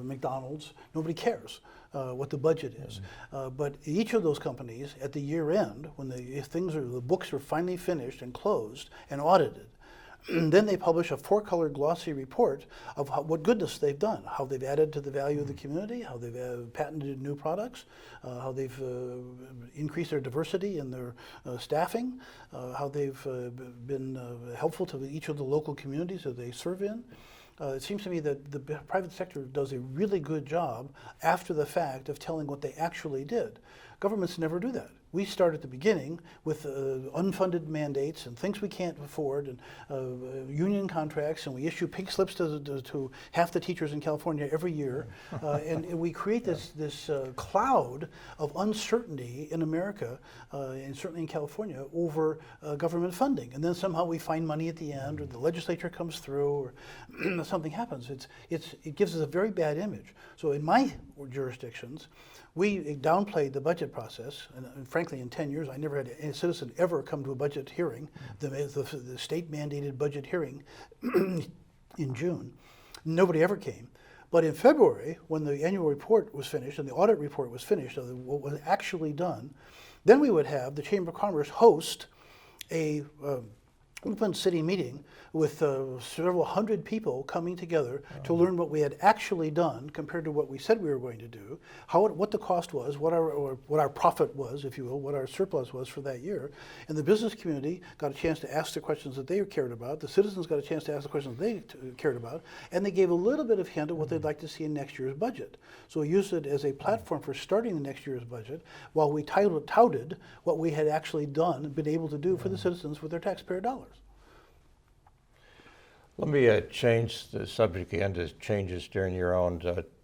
McDonald's. Nobody cares what the budget is. But each of those companies, at the year end, when the books are finally finished and closed and audited, then they publish a 4-color glossy report of what goodness they've done, how they've added to the value of the community, how they've patented new products, how they've increased their diversity in their staffing, how they've been helpful to each of the local communities that they serve in. It seems to me that the private sector does a really good job after the fact of telling what they actually did. Governments never do that. We start at the beginning with unfunded mandates and things we can't afford, and union contracts, and we issue pink slips to half the teachers in California every year, and we create this cloud of uncertainty in America, and certainly in California, over government funding. And then somehow we find money at the end, or the legislature comes through, or something happens. It gives us a very bad image. So in my jurisdictions, we downplayed the budget process, and frankly, in 10 years, I never had a citizen ever come to a budget hearing, the state-mandated budget hearing in June. Nobody ever came. But in February, when the annual report was finished and the audit report was finished of what was actually done, then we would have the Chamber of Commerce host a open city meeting with several hundred people coming together to learn what we had actually done compared to what we said we were going to do, what the cost was, what our profit was, if you will, what our surplus was for that year. And the business community got a chance to ask the questions that they cared about. The citizens got a chance to ask the questions they cared about. And they gave a little bit of hint of what they'd like to see in next year's budget. So we used it as a platform for starting the next year's budget while we touted what we had actually done and been able to do for the citizens with their taxpayer dollars. Let me change the subject again to changes during your own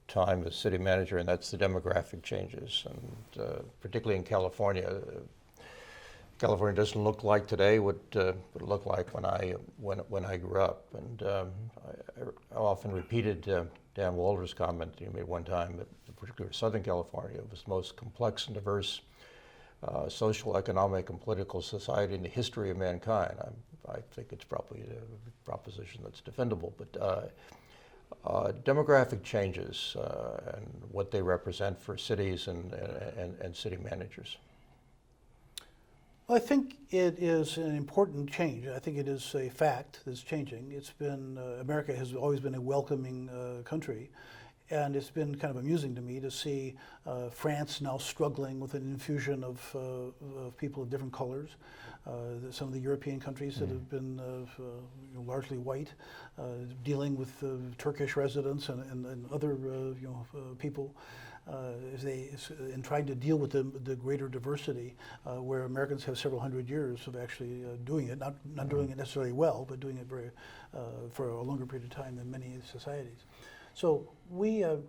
time as city manager, and that's the demographic changes. And particularly in California, California doesn't look like today what it looked like when I grew up. And I often repeated Dan Walder's comment he made one time that particularly Southern California was the most complex and diverse social, economic, and political society in the history of mankind. I think it's probably a proposition that's defendable, but demographic changes and what they represent for cities and city managers. Well, I think it is an important change. I think it is a fact that's changing. It's been, America has always been a welcoming country. And it's been kind of amusing to me to see France now struggling with an infusion of people of different colors. Some of the European countries that have been largely white, dealing with Turkish residents and other people, and trying to deal with the greater diversity, where Americans have several hundred years of actually doing it, not doing it necessarily well, but doing it very for a longer period of time than many societies. So it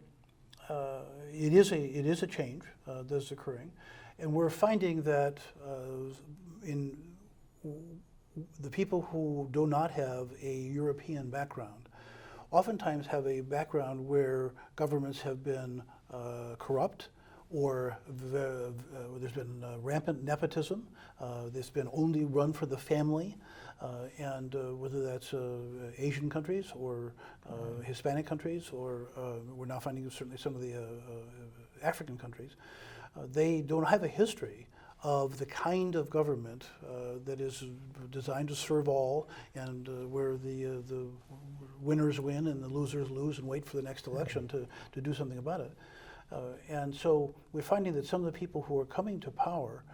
is a change that's occurring, and we're finding that in the people who do not have a European background oftentimes have a background where governments have been corrupt, or there's been rampant nepotism. There's been only run for the family, and whether that's Asian countries or Hispanic countries, or we're now finding certainly some of the African countries, they don't have a history of the kind of government that is designed to serve all, and where the winners win and the losers lose and wait for the next election to do something about it. And so we're finding that some of the people who are coming to power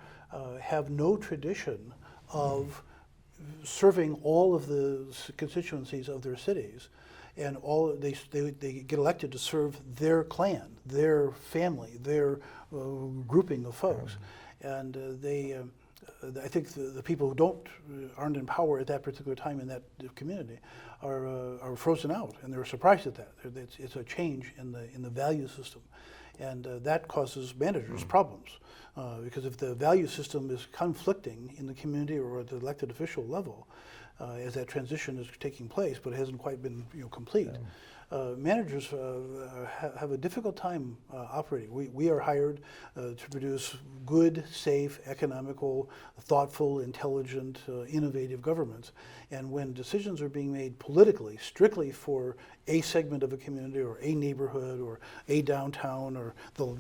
have no tradition of serving all of the constituencies of their cities, and they get elected to serve their clan, their family, their grouping of folks. And I think the people who aren't in power at that particular time in that community are frozen out, and they're surprised at that. It's a change in the value system, and that causes managers problems, because if the value system is conflicting in the community or at the elected official level, as that transition is taking place, but it hasn't quite been complete, managers have a difficult time operating. We are hired to produce good, safe, economical, thoughtful, intelligent, innovative governments. And when decisions are being made politically, strictly for a segment of a community or a neighborhood or a downtown or the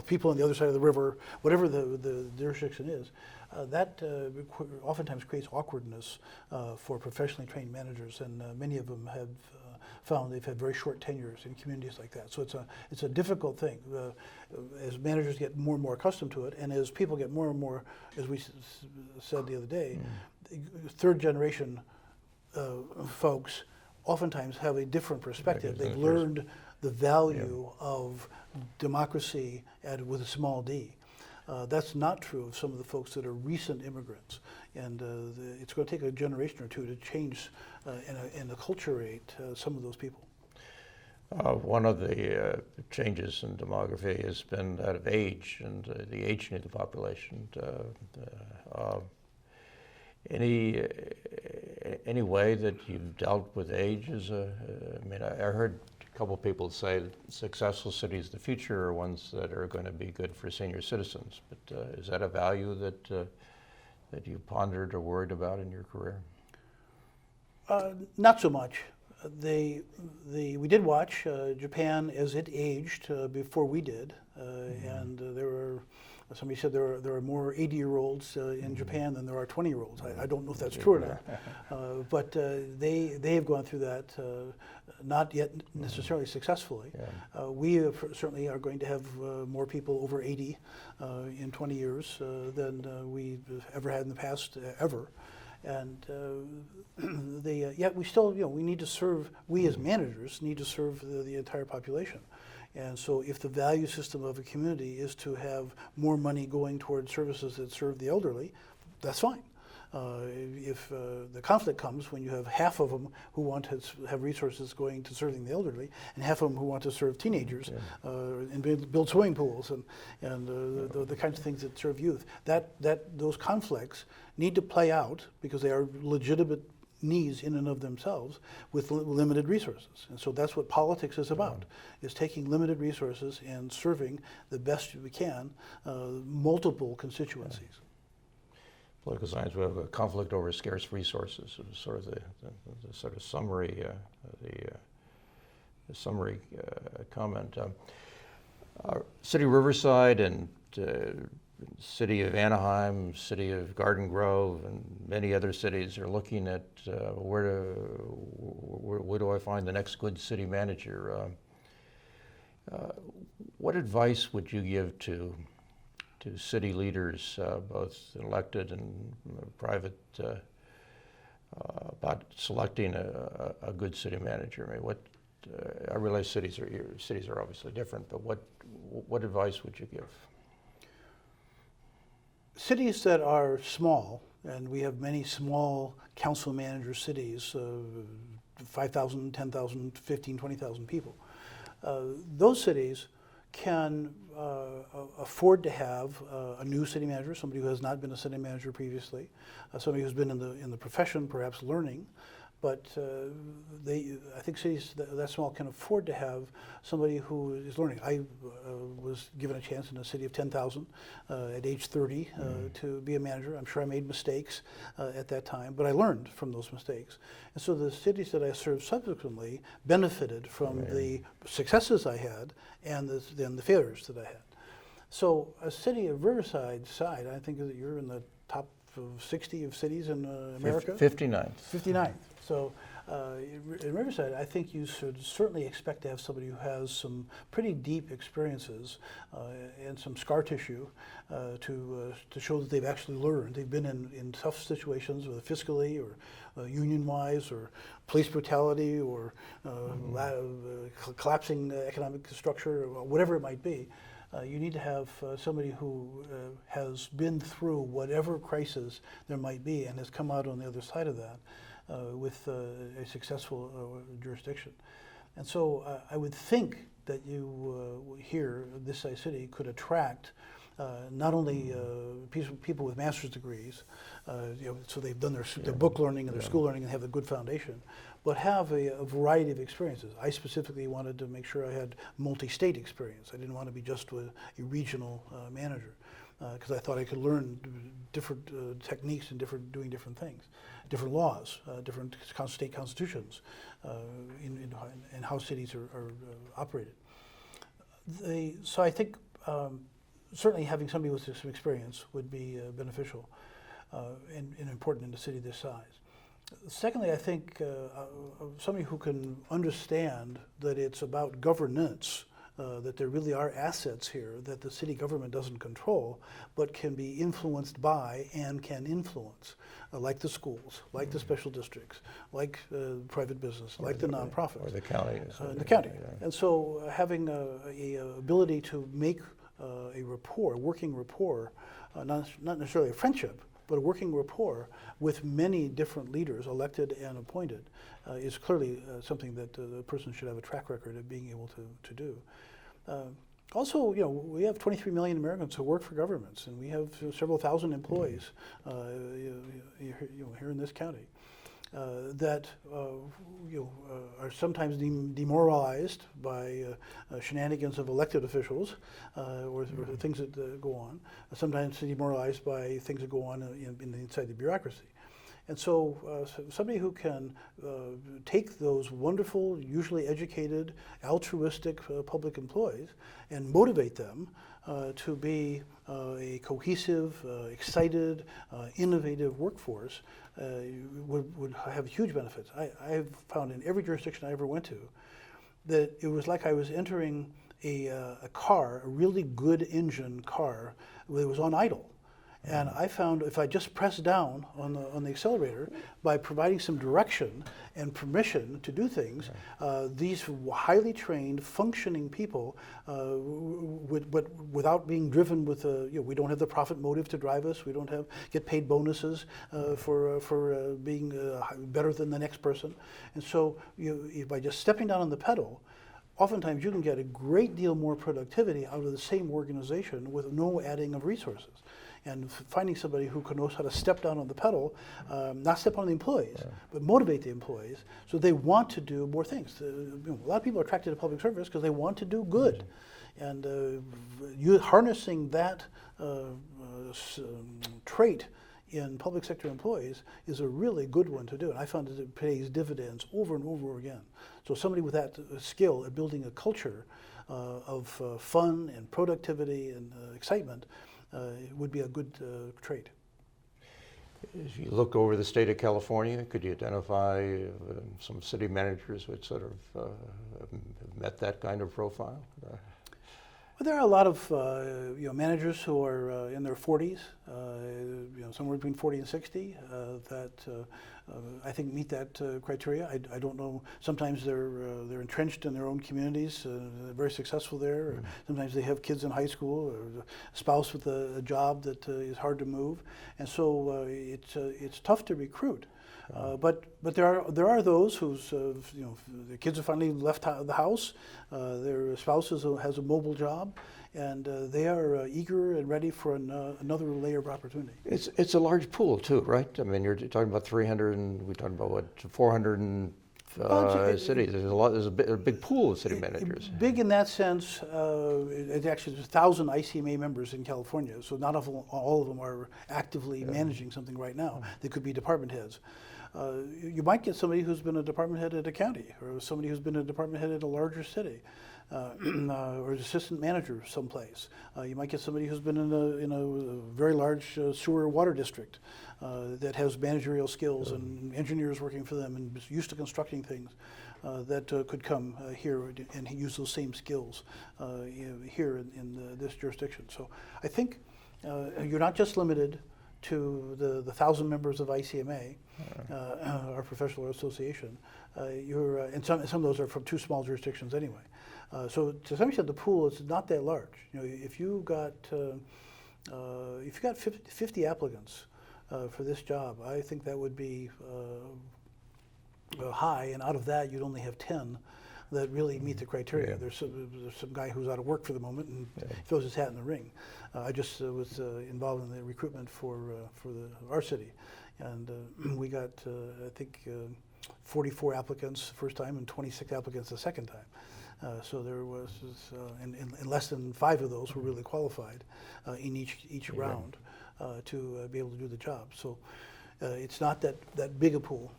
people on the other side of the river, whatever the jurisdiction is, that oftentimes creates awkwardness for professionally trained managers, and many of them have found they've had very short tenures in communities like that. So it's a difficult thing. As managers get more and more accustomed to it, and as people get more and more, as we said the other day, third generation folks oftentimes have a different perspective. They've learned the value of democracy with a small d. That's not true of some of the folks that are recent immigrants, and it's going to take a generation or two to change and acculturate some of those people. One of the changes in demography has been that of age and the aging of the population. Any way that you've dealt with age I mean, I heard a couple of people say that successful cities of the future are ones that are going to be good for senior citizens. But is that a value that you pondered or worried about in your career? Not so much. We did watch Japan as it aged before we did, and there were. Somebody said there are more 80-year-olds in Japan than there are 20-year-olds. I don't know if that's true or not, but they have gone through that, not yet necessarily successfully. Yeah. We certainly are going to have more people over 80 in 20 years than we've ever had in the past, ever. And yet we still, we need to serve. We as managers need to serve the entire population. And so if the value system of a community is to have more money going toward services that serve the elderly, that's fine. If the conflict comes when you have half of them who want to have resources going to serving the elderly and half of them who want to serve teenagers and build swimming pools and the kinds of things that serve youth, those conflicts need to play out because they are legitimate needs in and of themselves with limited resources. And so that's what politics is about, is taking limited resources and serving the best we can multiple constituencies. Political science, we have a conflict over scarce resources. It was sort of the sort of summary, the summary comment. City of Riverside and City of Anaheim, City of Garden Grove, and many other cities are looking at where do I find the next good city manager? What advice would you give to city leaders, both elected and private, about selecting a good city manager? I mean, I realize cities are obviously different, but what advice would you give? Cities that are small, and we have many small council manager cities, 5,000, 10,000, 15, 20,000 people. Those cities can afford to have a new city manager, somebody who has not been a city manager previously, somebody who's been in the profession, perhaps learning. But I think cities that small can afford to have somebody who is learning. I was given a chance in a city of 10,000 at age 30 to be a manager. I'm sure I made mistakes at that time, but I learned from those mistakes. And so the cities that I served subsequently benefited from the successes I had and the failures that I had. So a city of Riverside side, I think that you're in the top of 60 of cities in America? 59th. 59th. So in Riverside, I think you should certainly expect to have somebody who has some pretty deep experiences and some scar tissue to show that they've actually learned. They've been in tough situations, whether fiscally or union-wise or police brutality or collapsing economic structure, or whatever it might be. You need to have somebody who has been through whatever crisis there might be and has come out on the other side of that with a successful jurisdiction. And so I would think that you here, this size city, could attract not only people with master's degrees, so they've done their book learning and their school learning and have a good foundation, but have a variety of experiences. I specifically wanted to make sure I had multi-state experience. I didn't want to be just a regional manager, because I thought I could learn different techniques and doing different things, different laws, different state constitutions, and how cities are operated. So I think certainly having somebody with some experience would be beneficial and important in a city this size. Secondly, I think somebody who can understand that it's about governance, that there really are assets here that the city government doesn't control, but can be influenced by and can influence, like the schools, like the special districts, like private business, like the nonprofits. Or the county. The county. Yeah. And so having a ability to make a rapport, a working rapport, not necessarily a friendship, but a working rapport with many different leaders, elected and appointed, is clearly something that the person should have a track record of being able to do. Also, we have 23 million Americans who work for governments, and we have several thousand employees here in this county that are sometimes demoralized by shenanigans of elected officials or things that go on. Sometimes demoralized by things that go on inside the bureaucracy. And so somebody who can take those wonderful, usually educated, altruistic public employees and motivate them to be a cohesive, excited, innovative workforce would have huge benefits. I've found in every jurisdiction I ever went to that it was like I was entering a car, a really good engine car that was on idle. And I found if I just pressed down on the accelerator by providing some direction and permission to do things, these highly trained, functioning people, without being driven with we don't have the profit motive to drive us. We don't get paid bonuses for being better than the next person. And so by just stepping down on the pedal, oftentimes you can get a great deal more productivity out of the same organization with no adding of resources. And finding somebody who knows how to step down on the pedal, not step on the employees, but motivate the employees so they want to do more things. A lot of people are attracted to public service because they want to do good. And you harnessing that trait in public sector employees is a really good one to do. And I found that it pays dividends over and over again. So somebody with that skill at building a culture of fun and productivity and excitement would be a good trait. As you look over the state of California, could you identify some city managers which sort of met that kind of profile? Well, there are a lot of managers who are in their 40s, somewhere between 40 and 60, that I think meet that criteria. I don't know. Sometimes they're entrenched in their own communities, they're very successful there. Or sometimes they have kids in high school, or a spouse with a job that is hard to move, and so it's tough to recruit. But there are those whose the kids have finally left the house, their spouse has a mobile job, and they are eager and ready for another layer of opportunity. It's a large pool too, right? I mean, you're talking about 300, and we're talking about what, 400 cities. There's a big pool of city managers. Big in that sense. It actually there's 1,000 ICMA members in California, so not all of them are actively managing something right now. They could be department heads. You might get somebody who's been a department head at a county, or somebody who's been a department head at a larger city, or an assistant manager someplace. You might get somebody who's been in a very large sewer water district that has managerial skills and engineers working for them and is used to constructing things that could come here and use those same skills here in this jurisdiction. So I think you're not just limited to the 1,000 members of ICMA, our professional association. And some of those are from 2 small jurisdictions anyway. So to some extent, the pool is not that large. If you got 50 applicants for this job, I think that would be high, and out of that, you'd only have 10 that really meet the criteria. There's some guy who's out of work for the moment and throws his hat in the ring. I just was involved in the recruitment for our city, and we got I think 44 applicants the first time and 26 applicants the second time. So there was, and less than 5 of those were really qualified in each round to be able to do the job. So it's not that big a pool.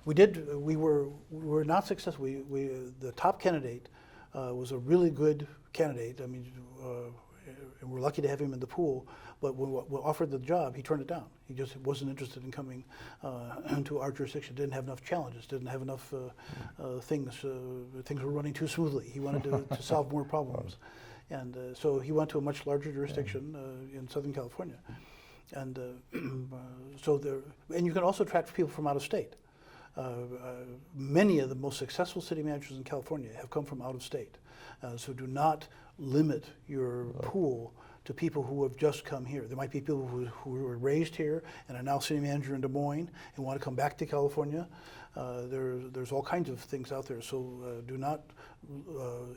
We were not successful. The top candidate was a really good candidate. I mean, and we're lucky to have him in the pool. But when we offered the job, he turned it down. He just wasn't interested in coming into our jurisdiction. Didn't have enough challenges. Didn't have enough things. Things were running too smoothly. He wanted to solve more problems, and so he went to a much larger jurisdiction in Southern California. And and you can also attract people from out of state. Many of the most successful city managers in California have come from out of state. So do not limit your pool to people who have just come here. There might be people who were raised here and are now city manager in Des Moines and want to come back to California. There's all kinds of things out there. So do not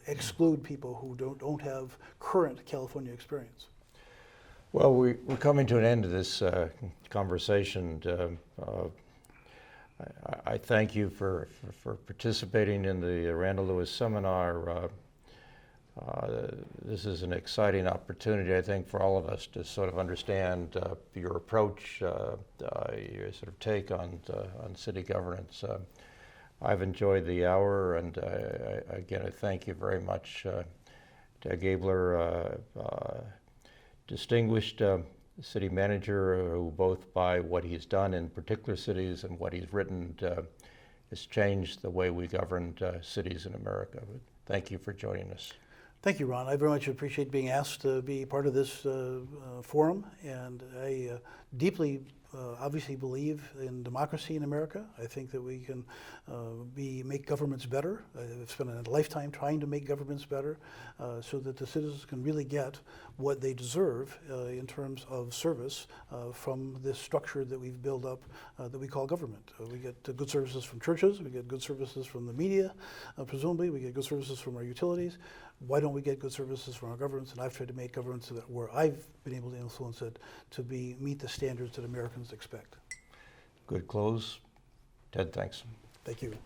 exclude people who don't have current California experience. Well, we're coming to an end of this conversation. I thank you for participating in the Randall Lewis Seminar. This is an exciting opportunity, I think, for all of us to sort of understand your approach, your sort of take on city governance. I've enjoyed the hour, and again, I thank you very much. Ted Gaebler, distinguished city manager who, both by what he's done in particular cities and what he's written, has changed the way we govern cities in America. But thank you for joining us. Thank you, Ron. I very much appreciate being asked to be part of this forum, and I deeply obviously believe in democracy in America. I think that we can make governments better. I've spent a lifetime trying to make governments better so that the citizens can really get what they deserve in terms of service from this structure that we've built up that we call government. We get good services from churches, we get good services from the media, presumably, we get good services from our utilities. Why don't we get good services from our governments? And I've tried to make governments where I've been able to influence it to meet the standards that Americans expect. Good close. Ted, thanks. Thank you.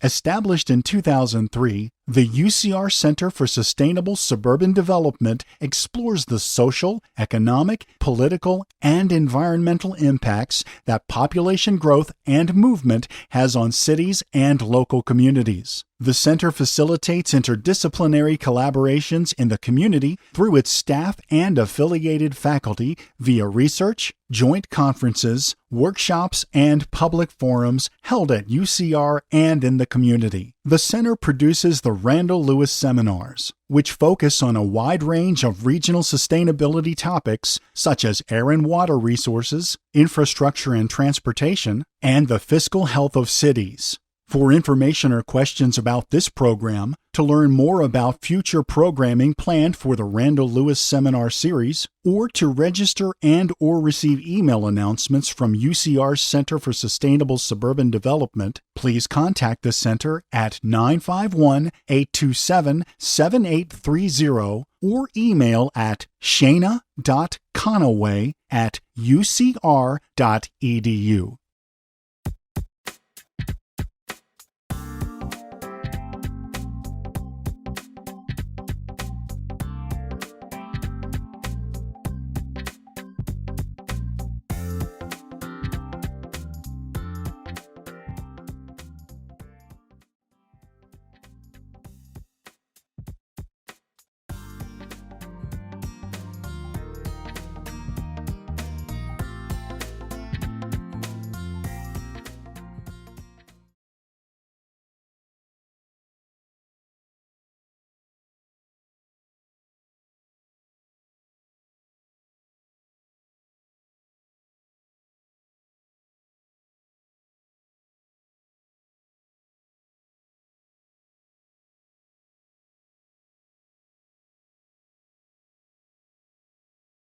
Established in 2003, the UCR Center for Sustainable Suburban Development explores the social, economic, political, and environmental impacts that population growth and movement has on cities and local communities. The center facilitates interdisciplinary collaborations in the community through its staff and affiliated faculty via research, joint conferences, workshops, and public forums held at UCR and in the community. The center produces the Randall Lewis Seminars, which focus on a wide range of regional sustainability topics such as air and water resources, infrastructure and transportation, and the fiscal health of cities. For information or questions about this program, to learn more about future programming planned for the Randall Lewis Seminar Series, or to register and/or receive email announcements from UCR's Center for Sustainable Suburban Development, please contact the center at 951-827-7830 or email at shana.conaway@ucr.edu.